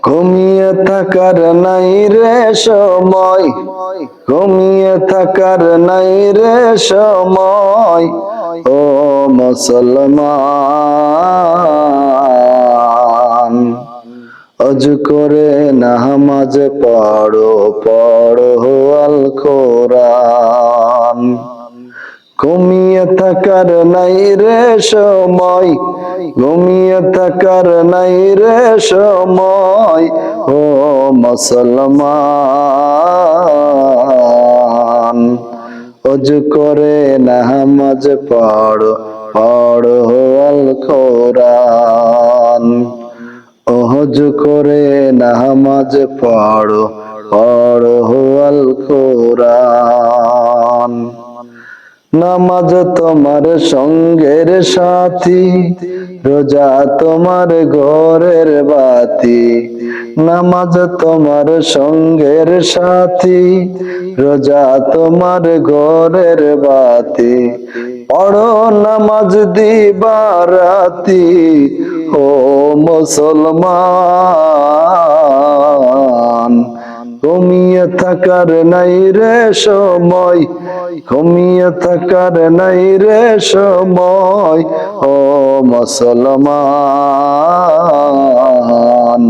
ঘুমিয়ে থাকার নাই রে সময়, ঘুমিয়ে থাকার নাই রে সময়, ও মুসলমান। অজু করে নামাজ পড়ো, পড়ো আল কোরআন। ঘুমিয়ে থাকার নাই রে সময়, ঘুমিয়ে থাকার নাই রে সময়, ও মুসলমান। অজু করে নামাজ পড়ো, পড়ো আল কোরআন। অজু করে নামাজ পড়ো, পড়ো আল কোরআন। নামাজ তোমার সঙ্গের সাথী, রোজা তোমার ঘরের বাতি। নামাজ তোমার সঙ্গের সাথী, রোজা তোমার ঘরের বাতি। পড়ো নামাজ দিবারাতি, ও মুসলমান। ঘুমিয়ে থাকার নাই রে সময়, ঘুমিয়ে থাকার নাই রে সময়, ও মুসলমান।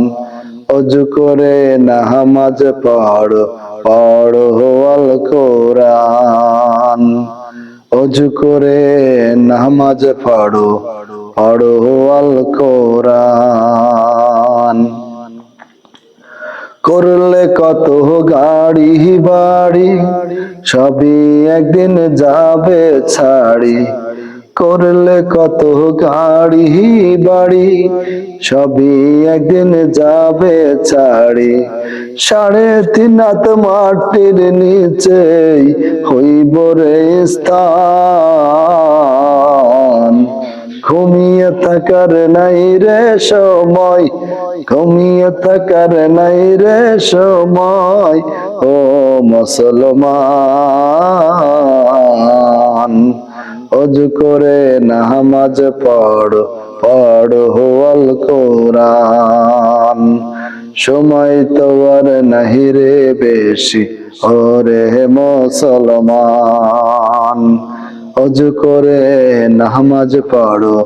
অজু করে নামাজ পড়ো, পড়ো আল কোরআন। অজু করে নামাজ পড়ো, পড়ো আল কোরআন। করলে কত গাড়ি বাড়ি, সবই একদিন যাবে ছাড়ি। করলে কত গাড়ি বাড়ি, সবই একদিন যাবে ছাড়ি। 3.5 হাত মাটির নিচে হইব রে স্থান। ঘুমিয়ে থাকার নাই রে সময়, ঘুমিয়ে থাকার নাই রে সময়, ও মুসলমান। অজু করে নামাজ পড়ো, পড়ো আল কোরআন। সময় তো আর নাহি রে বেশি, ওরে মুসলমান। অজু করে নামাজ পড়ো,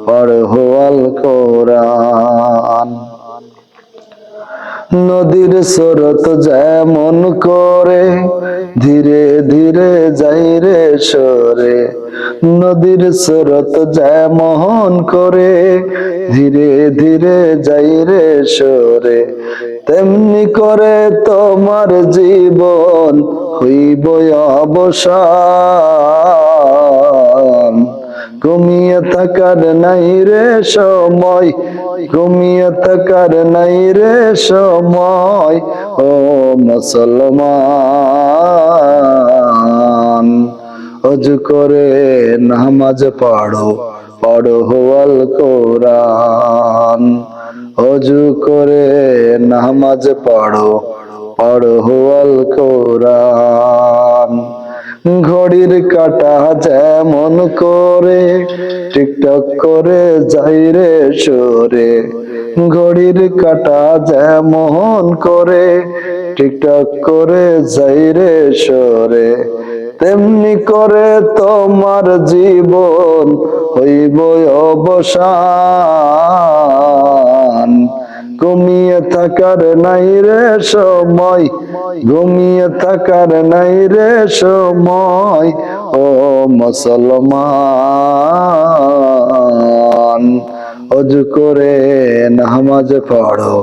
পড়ো আল কোরআন। নদীর স্রোত যেমন করে, ধীরে ধীরে যাই রে সরে। নদীর স্রোত যেমন করে, ধীরে ধীরে যাই রে সরে। তেমনি করে তোমার জীবন হইব অবসান। ঘুমিয়ে থাকার নাই রে সময়, ঘুমিয়ে থাকার নাই রে সময়, ও মুসলমান। অজু করে নামাজ পড়ো, পড়ো আল কোরআন। অজু করে নামাজ পড়ো, পড়ো আল কোরআন। ঘড়ির কাঁটা যেমন করে, টিকটক করে যাই রে সরে। ঘড়ির কাঁটা যেমন করে, টিকটক করে যাই রে সরে। তেমনি করে তোমার জীবন হইব অবসান। ঘুমিয়ে থাকার নাই রে সময়, ঘুমিয়ে থাকার নাই রে সময়, ও মুসলমান। অজু করে নামাজ পড়ো,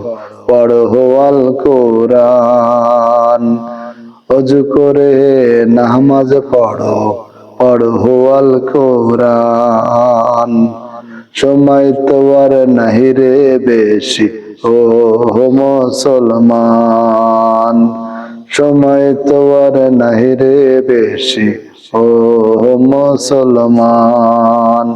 পড়ো আল কোরআন। অজু করে নামাজ পড়ো, পড়ো আল কোরআন। সময় তো আর নাহি রে বেশি, ও মুসলমান। সময় তো আর নাহি রে বেশি, ও মুসলমান।